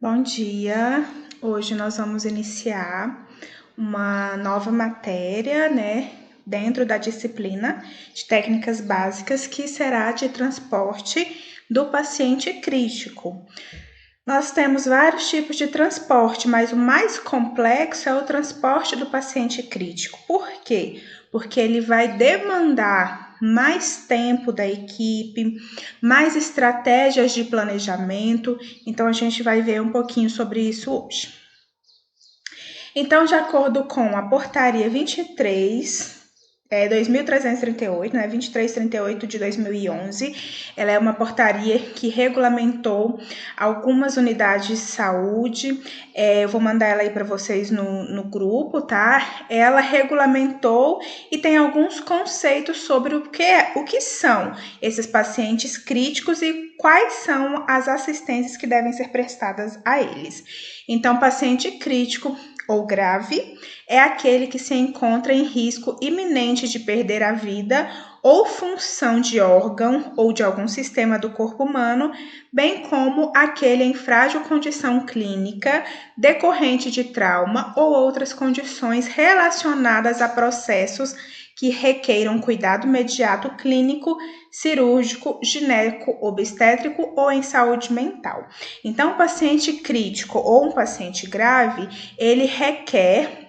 Bom dia! Hoje nós vamos iniciar uma nova matéria, dentro da disciplina de técnicas básicas, que será de transporte do paciente crítico. Nós temos vários tipos de transporte, mas o mais complexo é o transporte do paciente crítico. Por quê? Porque ele vai demandar mais tempo da equipe, mais estratégias de planejamento. Então, a gente vai ver um pouquinho sobre isso hoje. Então, de acordo com a portaria 2338, 2338 de 2011, ela é uma portaria que regulamentou algumas unidades de saúde. Eu vou mandar ela aí para vocês no grupo, tá? Ela regulamentou e tem alguns conceitos sobre o que são esses pacientes críticos e quais são as assistências que devem ser prestadas a eles. Então, paciente crítico ou grave é aquele que se encontra em risco iminente de perder a vida ou função de órgão ou de algum sistema do corpo humano, bem como aquele em frágil condição clínica decorrente de trauma ou outras condições relacionadas a processos que requeiram cuidado imediato clínico, cirúrgico, gineco-obstétrico ou em saúde mental. Então, um paciente crítico ou um paciente grave, ele requer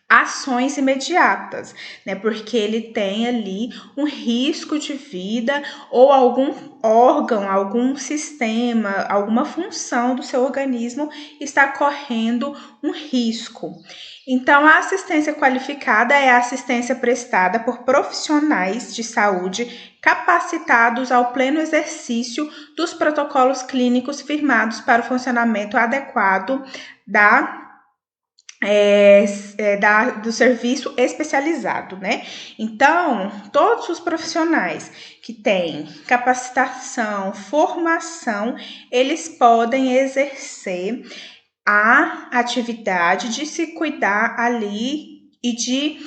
ações imediatas, porque ele tem ali um risco de vida ou algum órgão, algum sistema, alguma função do seu organismo está correndo um risco. Então, a assistência qualificada é a assistência prestada por profissionais de saúde capacitados ao pleno exercício dos protocolos clínicos firmados para o funcionamento adequado do serviço especializado, Então, todos os profissionais que têm capacitação, formação, eles podem exercer a atividade de se cuidar ali e de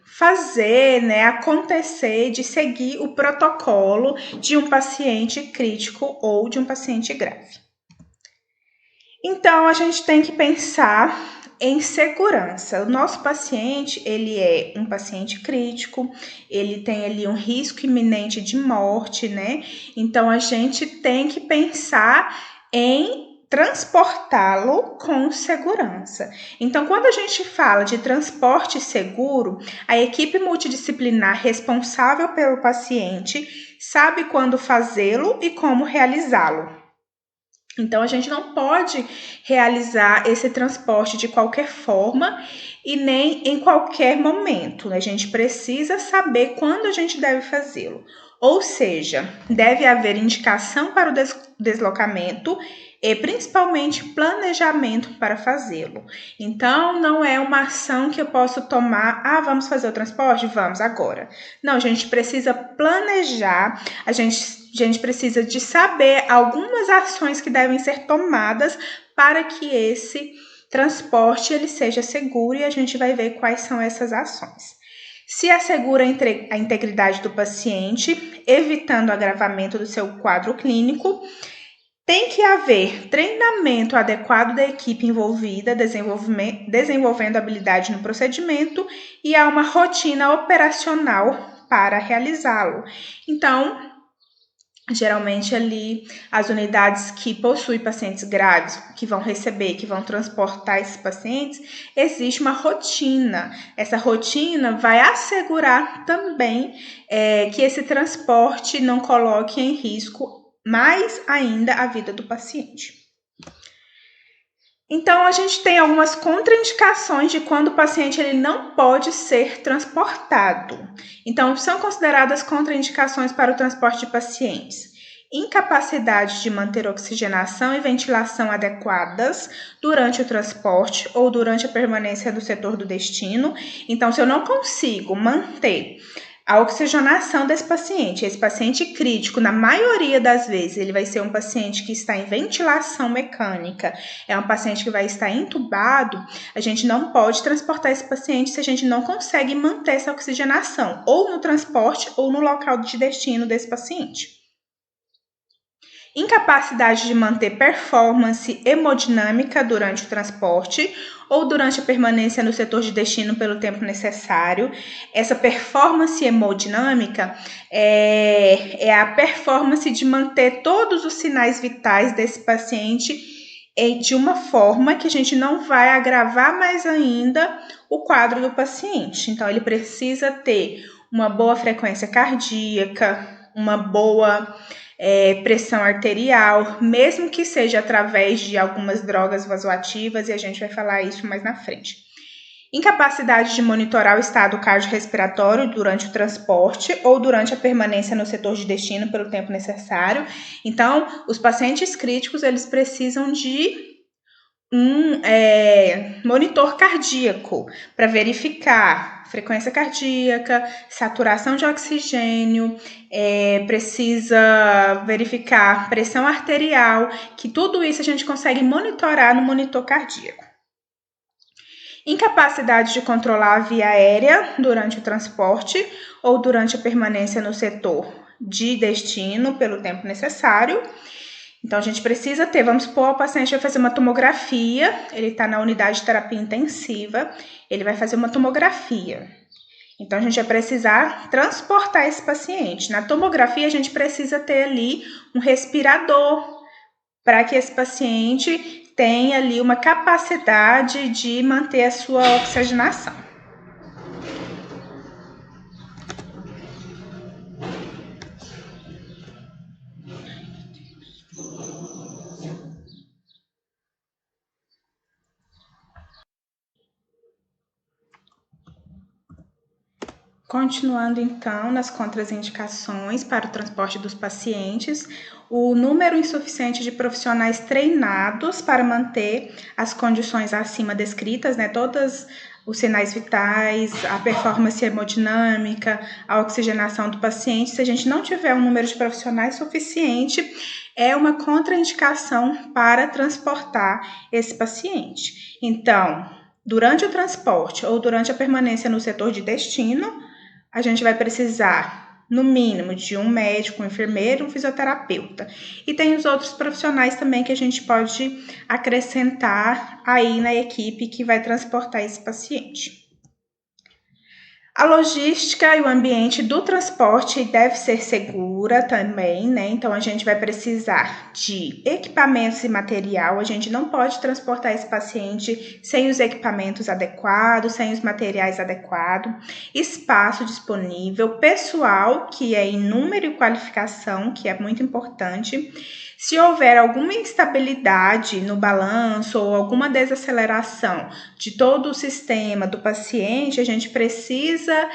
fazer, acontecer, de seguir o protocolo de um paciente crítico ou de um paciente grave. Então, a gente tem que pensar em segurança. O nosso paciente, ele é um paciente crítico, ele tem ali um risco iminente de morte, Então, a gente tem que pensar em transportá-lo com segurança. Então, quando a gente fala de transporte seguro, a equipe multidisciplinar responsável pelo paciente sabe quando fazê-lo e como realizá-lo. Então, a gente não pode realizar esse transporte de qualquer forma e nem em qualquer momento. A gente precisa saber quando a gente deve fazê-lo. Ou seja, deve haver indicação para o deslocamento e principalmente planejamento para fazê-lo. Então, não é uma ação que eu posso tomar, vamos fazer o transporte? Vamos agora. Não, a gente precisa planejar, a gente precisa de saber algumas ações que devem ser tomadas para que esse transporte ele seja seguro, e a gente vai ver quais são essas ações. Se assegura a integridade do paciente, evitando o agravamento do seu quadro clínico. Tem que haver treinamento adequado da equipe envolvida, desenvolvendo habilidade no procedimento, e há uma rotina operacional para realizá-lo. Então, geralmente ali as unidades que possuem pacientes graves, que vão receber, que vão transportar esses pacientes, existe uma rotina. Essa rotina vai assegurar também que esse transporte não coloque em risco mais ainda a vida do paciente. Então, a gente tem algumas contraindicações de quando o paciente ele não pode ser transportado. Então, são consideradas contraindicações para o transporte de pacientes: incapacidade de manter oxigenação e ventilação adequadas durante o transporte ou durante a permanência do setor do destino. Então, se eu não consigo manter a oxigenação desse paciente, esse paciente crítico, na maioria das vezes, ele vai ser um paciente que está em ventilação mecânica, é um paciente que vai estar entubado, a gente não pode transportar esse paciente se a gente não consegue manter essa oxigenação, ou no transporte ou no local de destino desse paciente. Incapacidade de manter performance hemodinâmica durante o transporte ou durante a permanência no setor de destino pelo tempo necessário. Essa performance hemodinâmica é a performance de manter todos os sinais vitais desse paciente de uma forma que a gente não vai agravar mais ainda o quadro do paciente. Então, ele precisa ter uma boa frequência cardíaca, uma boa pressão arterial, mesmo que seja através de algumas drogas vasoativas, e a gente vai falar isso mais na frente. Incapacidade de monitorar o estado cardiorrespiratório durante o transporte ou durante a permanência no setor de destino pelo tempo necessário. Então, os pacientes críticos, eles precisam de um monitor cardíaco para verificar frequência cardíaca, saturação de oxigênio, precisa verificar pressão arterial, que tudo isso a gente consegue monitorar no monitor cardíaco. Incapacidade de controlar a via aérea durante o transporte ou durante a permanência no setor de destino pelo tempo necessário. Então, a gente precisa ter, vamos supor, o paciente vai fazer uma tomografia, ele está na unidade de terapia intensiva, ele vai fazer uma tomografia. Então, a gente vai precisar transportar esse paciente. Na tomografia, a gente precisa ter ali um respirador para que esse paciente tenha ali uma capacidade de manter a sua oxigenação. Continuando então nas contraindicações para o transporte dos pacientes, o número insuficiente de profissionais treinados para manter as condições acima descritas, né? Todos os sinais vitais, a performance hemodinâmica, a oxigenação do paciente. Se a gente não tiver um número de profissionais suficiente, é uma contraindicação para transportar esse paciente. Então, durante o transporte ou durante a permanência no setor de destino, a gente vai precisar, no mínimo, de um médico, um enfermeiro, um fisioterapeuta. E tem os outros profissionais também que a gente pode acrescentar aí na equipe que vai transportar esse paciente. A logística e o ambiente do transporte deve ser segura também, né? Então, a gente vai precisar de equipamentos e material. A gente não pode transportar esse paciente sem os equipamentos adequados, sem os materiais adequados, espaço disponível, pessoal, que é em número e qualificação, que é muito importante. Se houver alguma instabilidade no balanço ou alguma desaceleração de todo o sistema do paciente, a gente precisa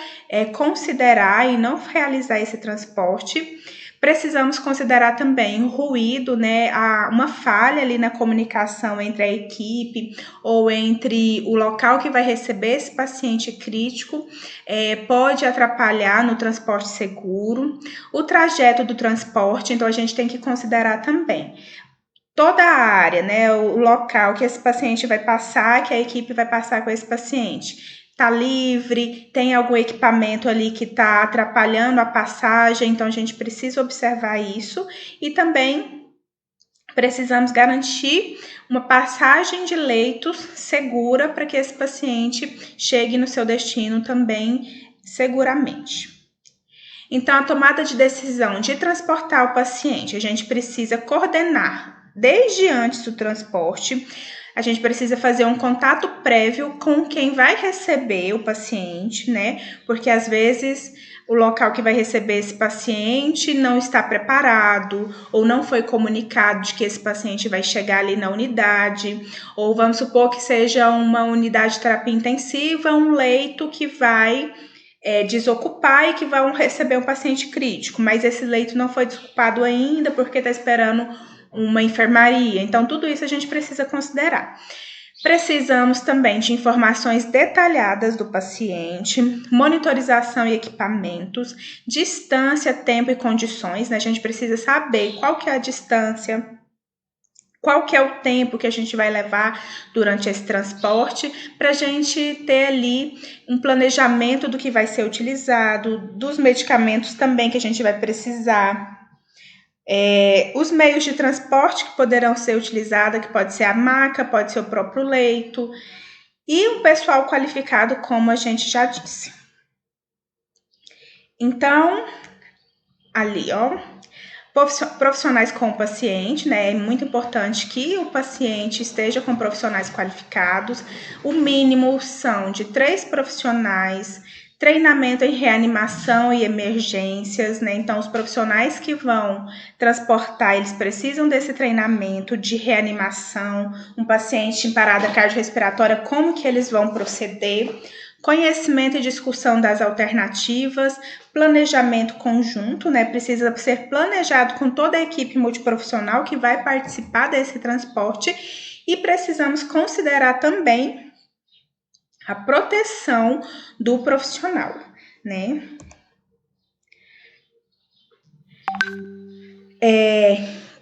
considerar e não realizar esse transporte. Precisamos considerar também o ruído, né? Uma falha ali na comunicação entre a equipe ou entre o local que vai receber esse paciente crítico pode atrapalhar no transporte seguro. O trajeto do transporte, então a gente tem que considerar também toda a área, né? O local que esse paciente vai passar, que a equipe vai passar com esse paciente. Tá livre, tem algum equipamento ali que está atrapalhando a passagem, então a gente precisa observar isso e também precisamos garantir uma passagem de leitos segura para que esse paciente chegue no seu destino também seguramente. Então, a tomada de decisão de transportar o paciente, a gente precisa coordenar desde antes do transporte. A gente precisa fazer um contato prévio com quem vai receber o paciente, né? Porque às vezes o local que vai receber esse paciente não está preparado ou não foi comunicado de que esse paciente vai chegar ali na unidade, ou vamos supor que seja uma unidade de terapia intensiva, um leito que vai desocupar e que vão receber um paciente crítico, mas esse leito não foi desocupado ainda porque está esperando uma enfermaria. Então, tudo isso a gente precisa considerar. Precisamos também de informações detalhadas do paciente, monitorização e equipamentos, distância, tempo e condições, né? A gente precisa saber qual que é a distância, qual que é o tempo que a gente vai levar durante esse transporte, para a gente ter ali um planejamento do que vai ser utilizado, dos medicamentos também que a gente vai precisar. Os meios de transporte que poderão ser utilizados, que pode ser a maca, pode ser o próprio leito, e um pessoal qualificado, como a gente já disse. Então, ali, ó, profissionais com o paciente, né? É muito importante que o paciente esteja com profissionais qualificados. O mínimo são de 3 profissionais, treinamento em reanimação e emergências, né? Então, os profissionais que vão transportar, eles precisam desse treinamento de reanimação, um paciente em parada cardiorrespiratória, como que eles vão proceder, conhecimento e discussão das alternativas, planejamento conjunto, né? Precisa ser planejado com toda a equipe multiprofissional que vai participar desse transporte e precisamos considerar também a proteção do profissional, né?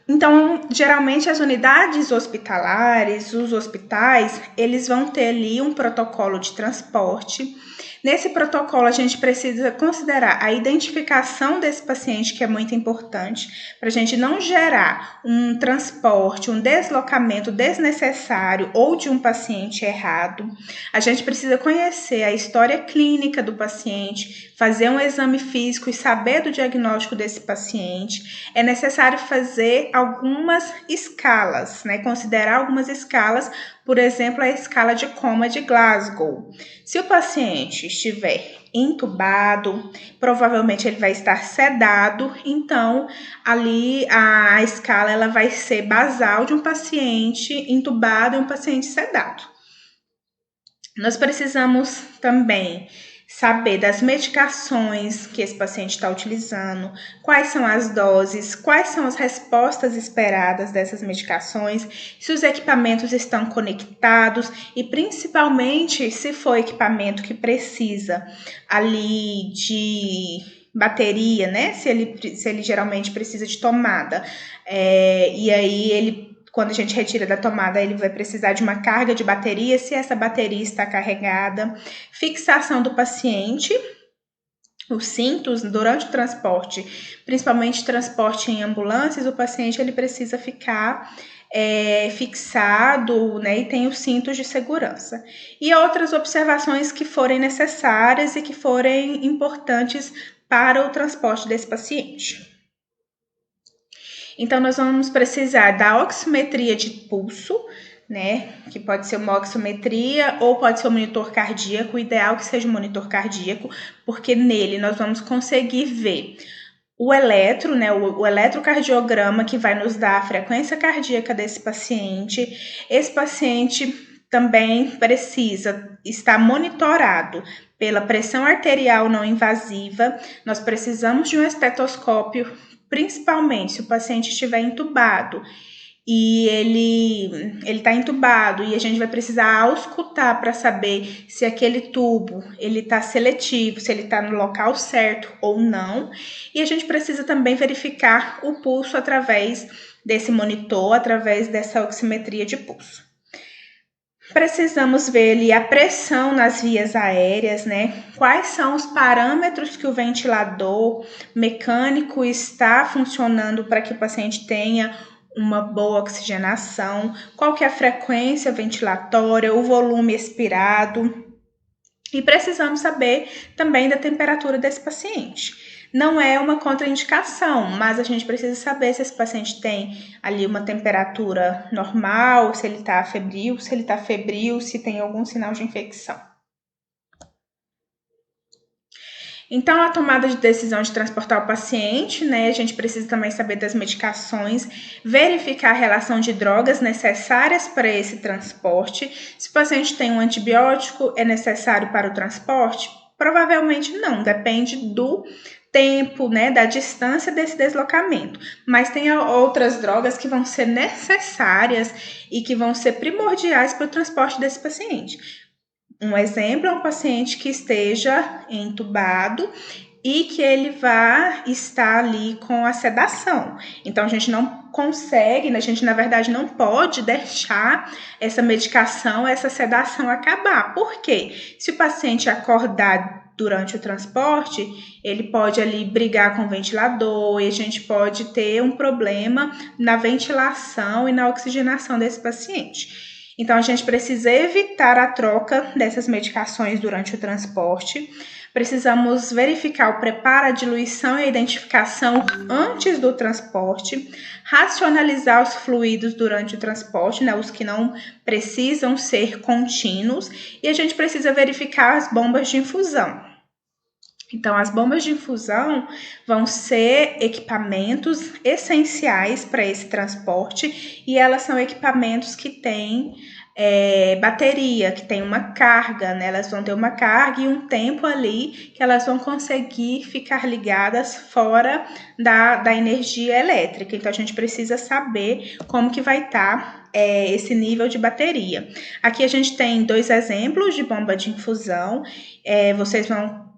Então, geralmente as unidades hospitalares, os hospitais, eles vão ter ali um protocolo de transporte. Nesse protocolo, a gente precisa considerar a identificação desse paciente, que é muito importante, para a gente não gerar um transporte, um deslocamento desnecessário ou de um paciente errado. A gente precisa conhecer a história clínica do paciente, fazer um exame físico e saber do diagnóstico desse paciente. É necessário fazer algumas escalas, né? Considerar algumas escalas, por exemplo, a escala de coma de Glasgow. Se o paciente estiver intubado, provavelmente ele vai estar sedado, então ali a escala ela vai ser basal de um paciente intubado e um paciente sedado. Nós precisamos também saber das medicações que esse paciente está utilizando, quais são as doses, quais são as respostas esperadas dessas medicações, se os equipamentos estão conectados e principalmente se for equipamento que precisa ali de bateria, né? Se ele geralmente precisa de tomada, e aí ele quando a gente retira da tomada, ele vai precisar de uma carga de bateria, se essa bateria está carregada, fixação do paciente, os cintos durante o transporte, principalmente transporte em ambulâncias, o paciente ele precisa ficar fixado, né, e tem os cintos de segurança. E outras observações que forem necessárias e que forem importantes para o transporte desse paciente. Então, nós vamos precisar da oximetria de pulso, né? Que pode ser uma oximetria ou pode ser um monitor cardíaco. O ideal é que seja um monitor cardíaco, porque nele nós vamos conseguir ver o eletro, né? O eletrocardiograma que vai nos dar a frequência cardíaca desse paciente. Esse paciente também precisa estar monitorado pela pressão arterial não invasiva. Nós precisamos de um estetoscópio, principalmente se o paciente estiver entubado e ele está entubado e a gente vai precisar auscultar para saber se aquele tubo ele está seletivo, se ele está no local certo ou não. E a gente precisa também verificar o pulso através desse monitor, através dessa oximetria de pulso. Precisamos ver ali a pressão nas vias aéreas, né? Quais são os parâmetros que o ventilador mecânico está funcionando para que o paciente tenha uma boa oxigenação, qual que é a frequência ventilatória, o volume expirado. E precisamos saber também da temperatura desse paciente. Não é uma contraindicação, mas a gente precisa saber se esse paciente tem ali uma temperatura normal, se ele está febril, se tem algum sinal de infecção. Então, a tomada de decisão de transportar o paciente, né? A gente precisa também saber das medicações, verificar a relação de drogas necessárias para esse transporte. Se o paciente tem um antibiótico, é necessário para o transporte? Provavelmente não, depende do tempo, né, da distância desse deslocamento. Mas tem outras drogas que vão ser necessárias e que vão ser primordiais para o transporte desse paciente. Um exemplo é um paciente que esteja entubado e que ele vai estar ali com a sedação. Então, a gente não consegue, a gente, na verdade, não pode deixar essa medicação, essa sedação acabar. Por quê? Se o paciente acordar durante o transporte, ele pode ali brigar com o ventilador e a gente pode ter um problema na ventilação e na oxigenação desse paciente. Então, a gente precisa evitar a troca dessas medicações durante o transporte. Precisamos verificar o preparo, a diluição e a identificação antes do transporte, racionalizar os fluidos durante o transporte, né, os que não precisam ser contínuos, e a gente precisa verificar as bombas de infusão. Então, as bombas de infusão vão ser equipamentos essenciais para esse transporte e elas são equipamentos que têm bateria, que tem uma carga, né? Elas vão ter uma carga e um tempo ali que elas vão conseguir ficar ligadas fora da energia elétrica. Então, a gente precisa saber como que vai estar esse nível de bateria. Aqui a gente tem 2 exemplos de bomba de infusão. Vocês vão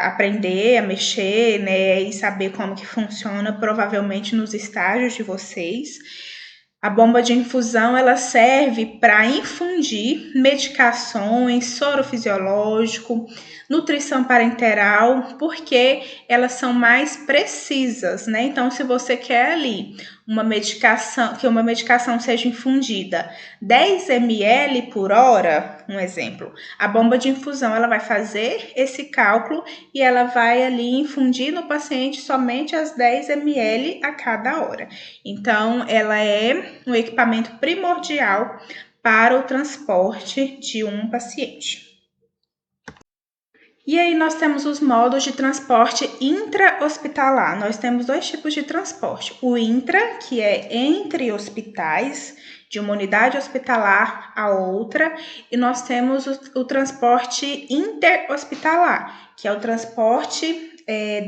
aprender a mexer, né, e saber como que funciona, provavelmente nos estágios de vocês. A bomba de infusão, ela serve para infundir medicações, soro fisiológico, nutrição parenteral, porque elas são mais precisas, né? Então, se você quer ali uma medicação seja infundida 10 ml por hora, um exemplo, a bomba de infusão ela vai fazer esse cálculo e ela vai ali infundir no paciente somente as 10 ml a cada hora. Então, ela é um equipamento primordial para o transporte de um paciente. E aí nós temos os modos de transporte intra-hospitalar. Nós temos 2 tipos de transporte. O intra, que é entre hospitais, de uma unidade hospitalar a outra, e nós temos o transporte interhospitalar, que é o transporte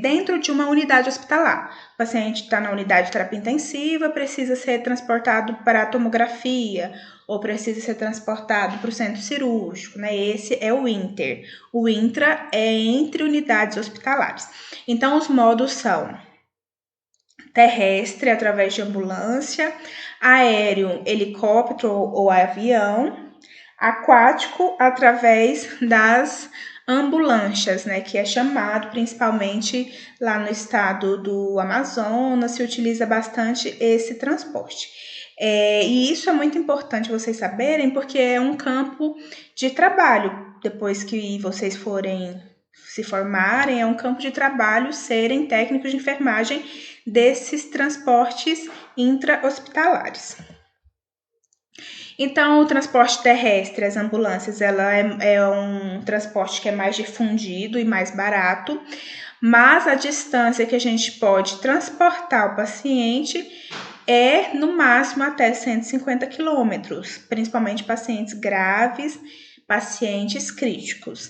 dentro de uma unidade hospitalar. O paciente está na unidade de terapia intensiva, precisa ser transportado para a tomografia, ou precisa ser transportado para o centro cirúrgico, né? Esse é o inter. O intra é entre unidades hospitalares. Então, os modos são terrestre, através de ambulância, aéreo, helicóptero ou avião, aquático, através das ambulâncias, né, que é chamado principalmente lá no estado do Amazonas, se utiliza bastante esse transporte. E isso é muito importante vocês saberem, porque é um campo de trabalho. Depois que vocês forem se formarem, é um campo de trabalho serem técnicos de enfermagem desses transportes intra-hospitalares. Então, o transporte terrestre, as ambulâncias, ela é um transporte que é mais difundido e mais barato, mas a distância que a gente pode transportar o paciente é, no máximo, até 150 quilômetros, principalmente pacientes graves, pacientes críticos.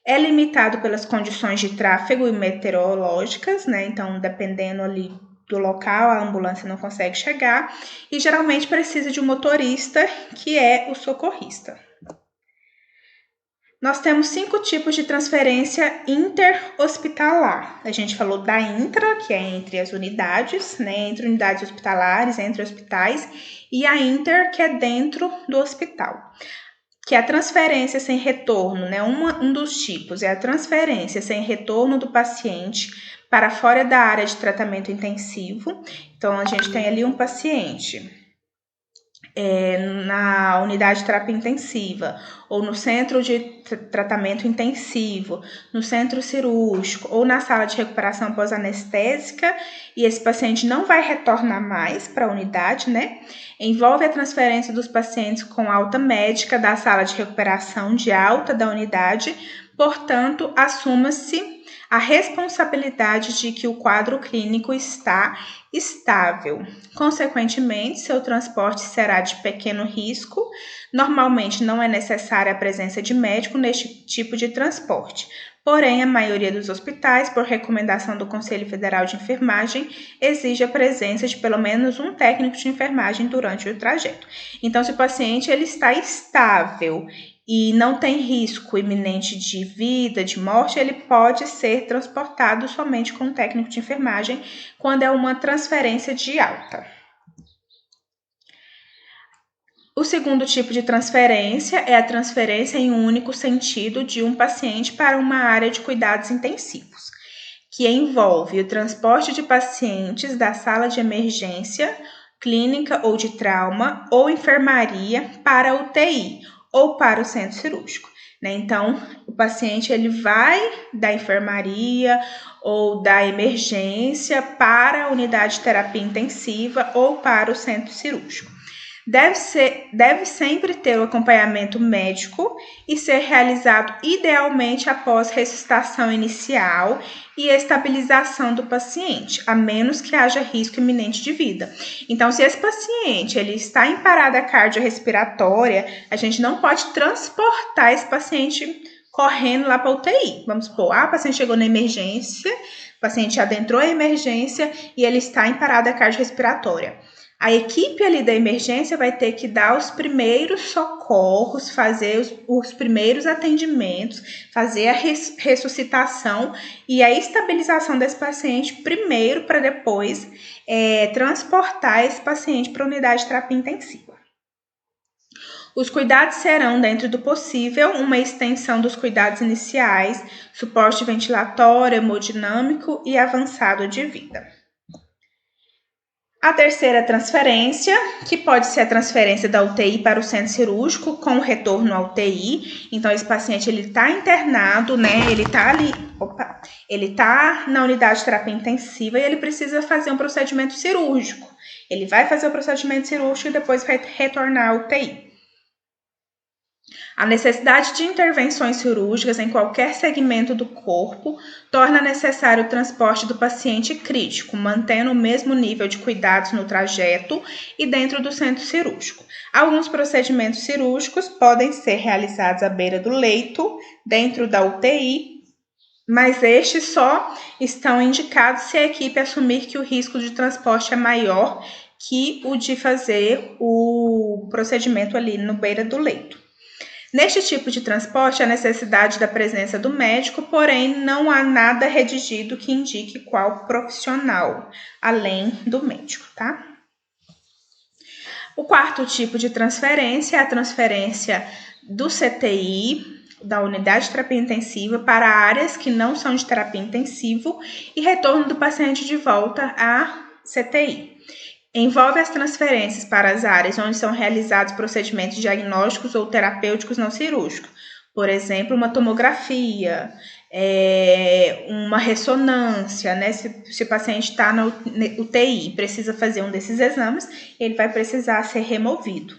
É limitado pelas condições de tráfego e meteorológicas, né? Então, dependendo ali do local, a ambulância não consegue chegar e geralmente precisa de um motorista, que é o socorrista. Nós temos 5 tipos de transferência interhospitalar. A gente falou da intra, que é entre as unidades, né, entre unidades hospitalares, entre hospitais, e a inter, que é dentro do hospital. Que é a transferência sem retorno, né? Um dos tipos é a transferência sem retorno do paciente para fora da área de tratamento intensivo. Então, a gente tem ali um paciente na unidade de terapia intensiva, ou no centro de tratamento intensivo, no centro cirúrgico, ou na sala de recuperação pós-anestésica, e esse paciente não vai retornar mais para a unidade, né? Envolve a transferência dos pacientes com alta médica da sala de recuperação de alta da unidade, portanto, assuma-se a responsabilidade de que o quadro clínico está estável. Consequentemente, seu transporte será de pequeno risco. Normalmente não é necessária a presença de médico neste tipo de transporte. Porém, a maioria dos hospitais, por recomendação do Conselho Federal de Enfermagem, exige a presença de pelo menos um técnico de enfermagem durante o trajeto. Então, se o paciente ele está estável e não tem risco iminente de vida, de morte, ele pode ser transportado somente com um técnico de enfermagem quando é uma transferência de alta. O segundo tipo de transferência é a transferência em um único sentido de um paciente para uma área de cuidados intensivos, que envolve o transporte de pacientes da sala de emergência, clínica ou de trauma ou enfermaria para a UTI ou para o centro cirúrgico, né? Então, o paciente ele vai da enfermaria ou da emergência para a unidade de terapia intensiva ou para o centro cirúrgico. Deve sempre ter o acompanhamento médico e ser realizado idealmente após ressuscitação inicial e estabilização do paciente, a menos que haja risco iminente de vida. Então, se esse paciente ele está em parada cardiorrespiratória, a gente não pode transportar esse paciente correndo lá para a UTI. Vamos supor, o paciente chegou na emergência, o paciente adentrou a emergência e ele está em parada cardiorrespiratória. A equipe ali da emergência vai ter que dar os primeiros socorros, fazer os primeiros atendimentos, fazer a ressuscitação e a estabilização desse paciente primeiro para depois transportar esse paciente para a unidade de terapia intensiva. Os cuidados serão, dentro do possível, uma extensão dos cuidados iniciais, suporte ventilatório, hemodinâmico e avançado de vida. A terceira transferência, que pode ser a transferência da UTI para o centro cirúrgico com retorno à UTI. Então, esse paciente ele está internado, né? Ele está na unidade de terapia intensiva e ele precisa fazer um procedimento cirúrgico. Ele vai fazer o procedimento cirúrgico e depois vai retornar à UTI. A necessidade de intervenções cirúrgicas em qualquer segmento do corpo torna necessário o transporte do paciente crítico, mantendo o mesmo nível de cuidados no trajeto e dentro do centro cirúrgico. Alguns procedimentos cirúrgicos podem ser realizados à beira do leito, dentro da UTI, mas estes só estão indicados se a equipe assumir que o risco de transporte é maior que o de fazer o procedimento ali no beira do leito. Neste tipo de transporte, há necessidade da presença do médico, porém não há nada redigido que indique qual profissional, além do médico, tá? O quarto tipo de transferência é a transferência do CTI, da unidade de terapia intensiva, para áreas que não são de terapia intensiva e retorno do paciente de volta à CTI. Envolve as transferências para as áreas onde são realizados procedimentos diagnósticos ou terapêuticos não cirúrgicos. Por exemplo, uma tomografia, uma ressonância, né? Se o paciente está na UTI e precisa fazer um desses exames, ele vai precisar ser removido.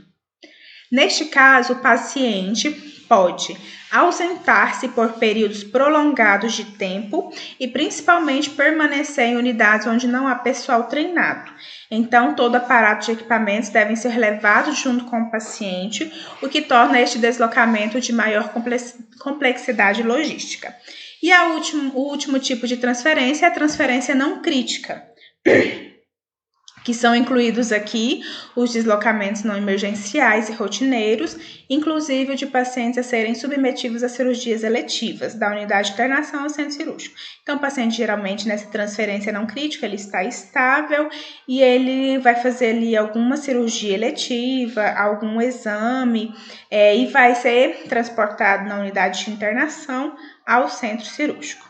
Neste caso, o paciente pode ausentar-se por períodos prolongados de tempo e principalmente permanecer em unidades onde não há pessoal treinado. Então, todo aparato de equipamentos devem ser levados junto com o paciente, o que torna este deslocamento de maior complexidade logística. E o último tipo de transferência é a transferência não crítica, que são incluídos aqui os deslocamentos não emergenciais e rotineiros, inclusive o de pacientes a serem submetidos a cirurgias eletivas, da unidade de internação ao centro cirúrgico. Então, o paciente, geralmente, nessa transferência não crítica, ele está estável e ele vai fazer ali alguma cirurgia eletiva, algum exame, e vai ser transportado na unidade de internação ao centro cirúrgico.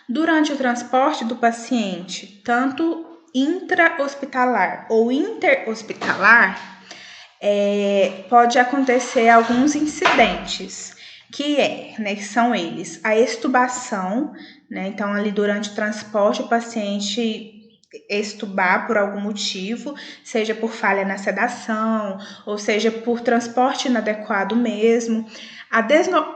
Durante o transporte do paciente, tanto intra-hospitalar ou interhospitalar, pode acontecer alguns incidentes, que são eles, a extubação, né? Então, ali durante o transporte, o paciente extubar por algum motivo, seja por falha na sedação, ou seja por transporte inadequado mesmo. A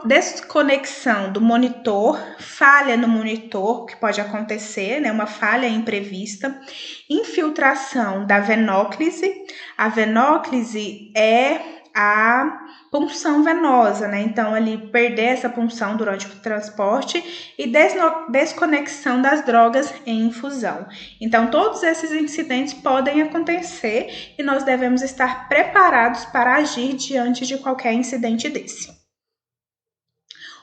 desconexão do monitor, falha no monitor, que pode acontecer, né? Uma falha imprevista. Infiltração da venóclise. A venóclise é a punção venosa, né? Então, ali perder essa punção durante o transporte e desconexão das drogas em infusão. Então, todos esses incidentes podem acontecer e nós devemos estar preparados para agir diante de qualquer incidente desse.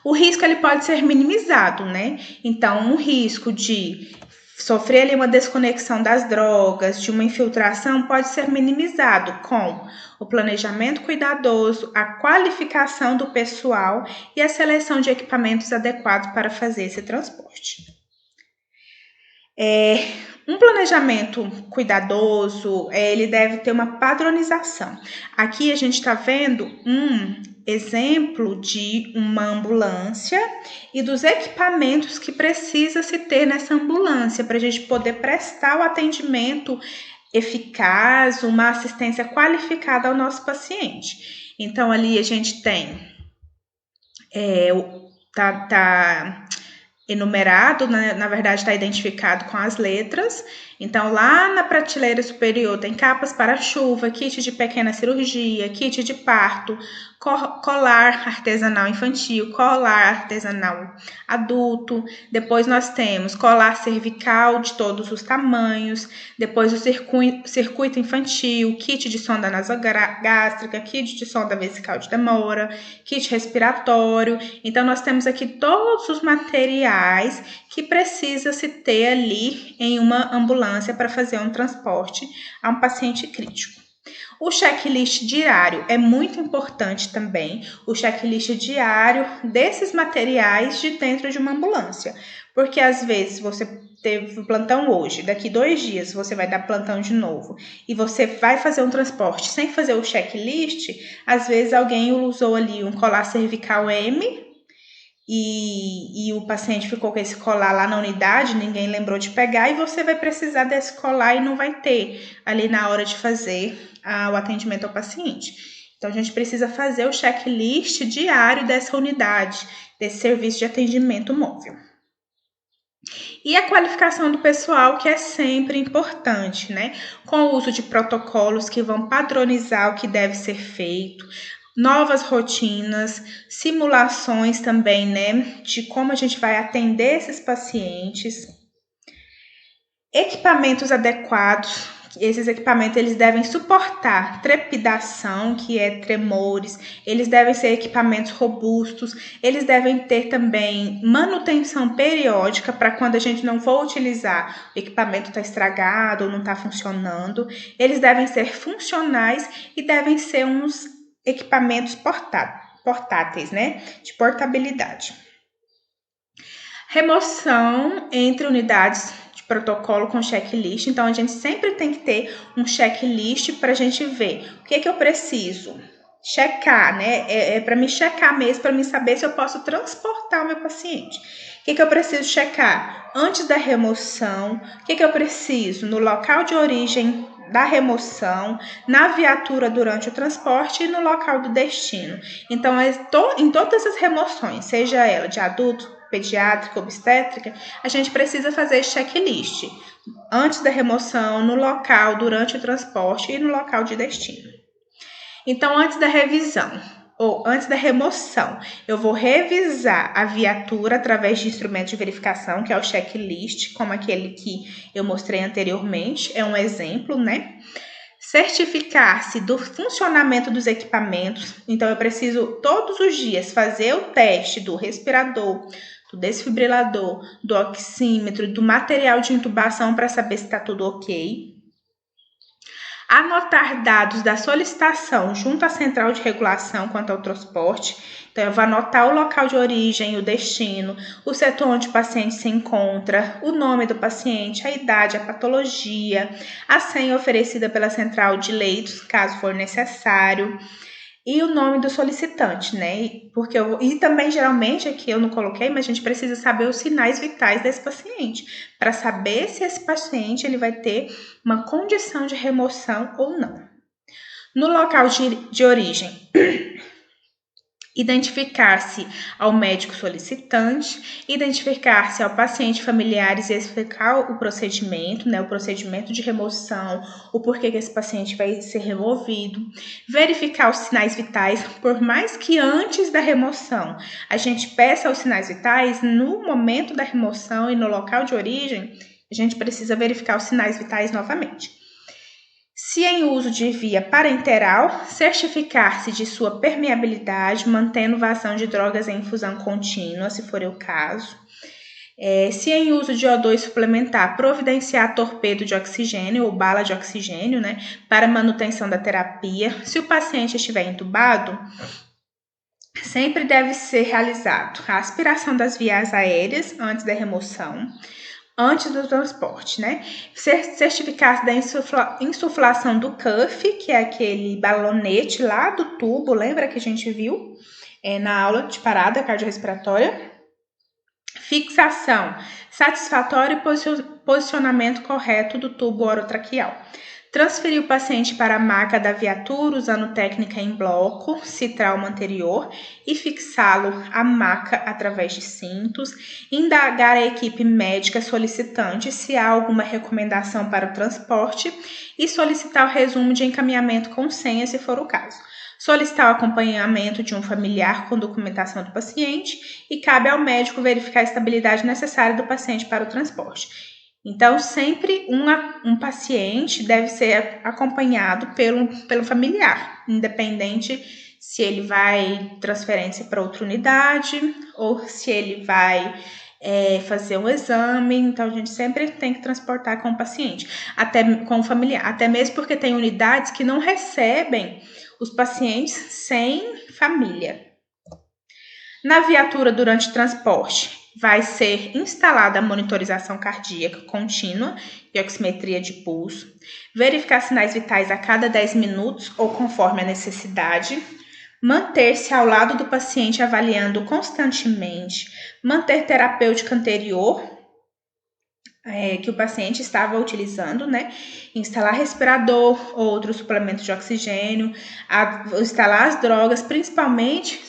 O risco ele pode ser minimizado, né? Então, um risco de sofrer ali uma desconexão das drogas, de uma infiltração, pode ser minimizado com o planejamento cuidadoso, a qualificação do pessoal e a seleção de equipamentos adequados para fazer esse transporte. Um planejamento cuidadoso, ele deve ter uma padronização. Aqui a gente está vendo um exemplo de uma ambulância e dos equipamentos que precisa se ter nessa ambulância para a gente poder prestar o atendimento eficaz, uma assistência qualificada ao nosso paciente. Então, ali a gente tem enumerado, na verdade está identificado com as letras. Então, lá na prateleira superior tem capas para chuva, kit de pequena cirurgia, kit de parto, colar artesanal infantil, colar artesanal adulto. Depois nós temos colar cervical de todos os tamanhos. Depois o circuito infantil, kit de sonda nasogástrica, kit de sonda vesical de demora, kit respiratório. Então, nós temos aqui todos os materiais que precisa se ter ali em uma ambulância para fazer um transporte a um paciente crítico. O checklist diário é muito importante também, o checklist diário desses materiais de dentro de uma ambulância, porque às vezes você teve plantão hoje, daqui 2 dias você vai dar plantão de novo e você vai fazer um transporte sem fazer o checklist, às vezes alguém usou ali um colar cervical M e o paciente ficou com esse colar lá na unidade, ninguém lembrou de pegar e você vai precisar desse colar e não vai ter ali na hora de fazer o atendimento ao paciente. Então, a gente precisa fazer o checklist diário dessa unidade, desse serviço de atendimento móvel. E a qualificação do pessoal, que é sempre importante, né? Com o uso de protocolos que vão padronizar o que deve ser feito, novas rotinas, simulações também, né, de como a gente vai atender esses pacientes, equipamentos adequados. Esses equipamentos eles devem suportar trepidação, que é tremores, eles devem ser equipamentos robustos, eles devem ter também manutenção periódica para quando a gente não for utilizar, o equipamento está estragado ou não está funcionando, eles devem ser funcionais e devem ser uns equipamentos portáteis, né, de portabilidade. Remoção entre unidades de protocolo com checklist. Então, a gente sempre tem que ter um checklist para a gente ver o que eu preciso checar, né? É para me checar mesmo, para me saber se eu posso transportar o meu paciente. O que eu preciso checar antes da remoção? O que eu preciso no local de origem da remoção, na viatura durante o transporte e no local do destino. Então, em todas as remoções, seja ela de adulto, pediátrica, obstétrica, a gente precisa fazer checklist antes da remoção, no local, durante o transporte e no local de destino. Então, antes da revisão ou antes da remoção, eu vou revisar a viatura através de instrumento de verificação, que é o checklist, como aquele que eu mostrei anteriormente, é um exemplo, né? Certificar-se do funcionamento dos equipamentos. Então, eu preciso todos os dias fazer o teste do respirador, do desfibrilador, do oxímetro, do material de intubação para saber se está tudo ok. Anotar dados da solicitação junto à central de regulação quanto ao transporte. Então, eu vou anotar o local de origem, o destino, o setor onde o paciente se encontra, o nome do paciente, a idade, a patologia, a senha oferecida pela central de leitos, caso for necessário, e o nome do solicitante, né? E também, geralmente, aqui eu não coloquei, mas a gente precisa saber os sinais vitais desse paciente, para saber se esse paciente ele vai ter uma condição de remoção ou não. No local de origem, identificar-se ao médico solicitante, identificar-se ao paciente familiares e explicar o procedimento, né, o procedimento de remoção, o porquê que esse paciente vai ser removido, verificar os sinais vitais, por mais que antes da remoção a gente peça os sinais vitais, no momento da remoção e no local de origem, a gente precisa verificar os sinais vitais novamente. Se em uso de via parenteral, certificar-se de sua permeabilidade, mantendo vazão de drogas em infusão contínua, se for o caso. Se em uso de O2 suplementar, providenciar torpedo de oxigênio ou bala de oxigênio, né, para manutenção da terapia. Se o paciente estiver entubado, sempre deve ser realizado a aspiração das vias aéreas antes da remoção, antes do transporte, né? Certificar-se da insuflação do cuff, que é aquele balonete lá do tubo, lembra que a gente viu na aula de parada cardiorrespiratória? Fixação satisfatória e posicionamento correto do tubo orotraqueal. Transferir o paciente para a maca da viatura usando técnica em bloco, se trauma anterior, e fixá-lo à maca através de cintos. Indagar a equipe médica solicitante se há alguma recomendação para o transporte e solicitar o resumo de encaminhamento com senha, se for o caso. Solicitar o acompanhamento de um familiar com documentação do paciente e cabe ao médico verificar a estabilidade necessária do paciente para o transporte. Então, sempre um paciente deve ser acompanhado pelo familiar, independente se ele vai transferência para outra unidade ou se ele vai fazer um exame. Então, a gente sempre tem que transportar com o paciente, até com o familiar, até mesmo porque tem unidades que não recebem os pacientes sem família. Na viatura, durante o transporte, vai ser instalada a monitorização cardíaca contínua e oximetria de pulso, verificar sinais vitais a cada 10 minutos ou conforme a necessidade, manter-se ao lado do paciente avaliando constantemente, manter terapêutica anterior que o paciente estava utilizando, né? Instalar respirador ou outros suplementos de oxigênio, instalar as drogas, principalmente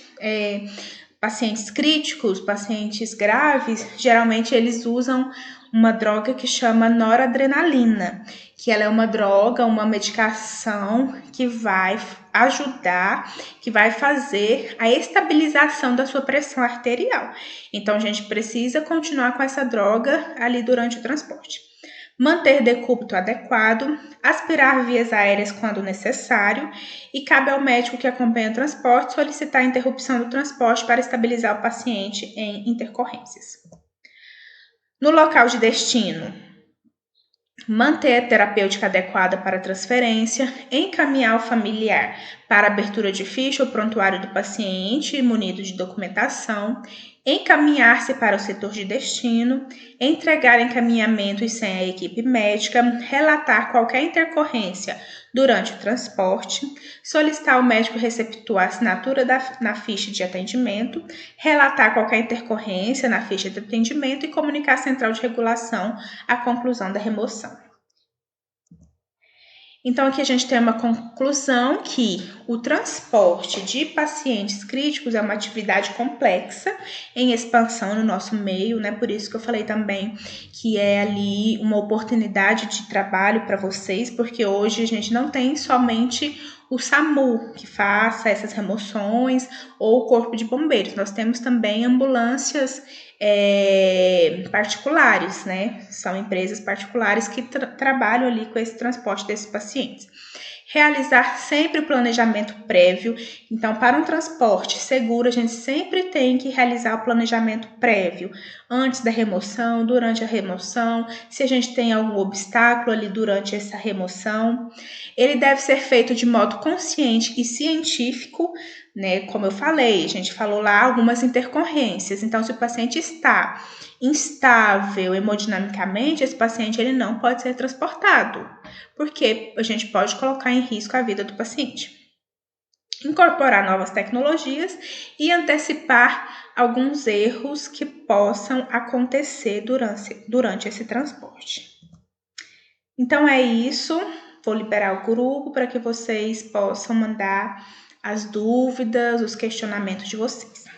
pacientes críticos, pacientes graves, geralmente eles usam uma droga que chama noradrenalina, que ela é uma droga, uma medicação que vai ajudar, que vai fazer a estabilização da sua pressão arterial. Então, a gente precisa continuar com essa droga ali durante o transporte. Manter decúbito adequado, aspirar vias aéreas quando necessário e cabe ao médico que acompanha o transporte solicitar a interrupção do transporte para estabilizar o paciente em intercorrências. No local de destino, manter a terapêutica adequada para a transferência, encaminhar o familiar para abertura de ficha ou prontuário do paciente munido de documentação, encaminhar-se para o setor de destino, entregar encaminhamento e senha à equipe médica, relatar qualquer intercorrência durante o transporte, solicitar ao médico receptor a assinatura na ficha de atendimento, relatar qualquer intercorrência na ficha de atendimento e comunicar à central de regulação a conclusão da remoção. Então, aqui a gente tem uma conclusão que o transporte de pacientes críticos é uma atividade complexa em expansão no nosso meio, né? Por isso que eu falei também que é ali uma oportunidade de trabalho para vocês, porque hoje a gente não tem somente o SAMU que faça essas remoções ou o Corpo de Bombeiros. Nós temos também ambulâncias particulares, né? São empresas particulares que trabalham ali com esse transporte desses pacientes. Realizar sempre o planejamento prévio. Então, para um transporte seguro, a gente sempre tem que realizar o planejamento prévio, antes da remoção, durante a remoção, se a gente tem algum obstáculo ali durante essa remoção. Ele deve ser feito de modo consciente e científico, né? Como eu falei, a gente falou lá algumas intercorrências. Então, se o paciente está instável hemodinamicamente, esse paciente ele não pode ser transportado, porque a gente pode colocar em risco a vida do paciente. Incorporar novas tecnologias e antecipar alguns erros que possam acontecer durante esse transporte. Então é isso, vou liberar o grupo para que vocês possam mandar as dúvidas, os questionamentos de vocês.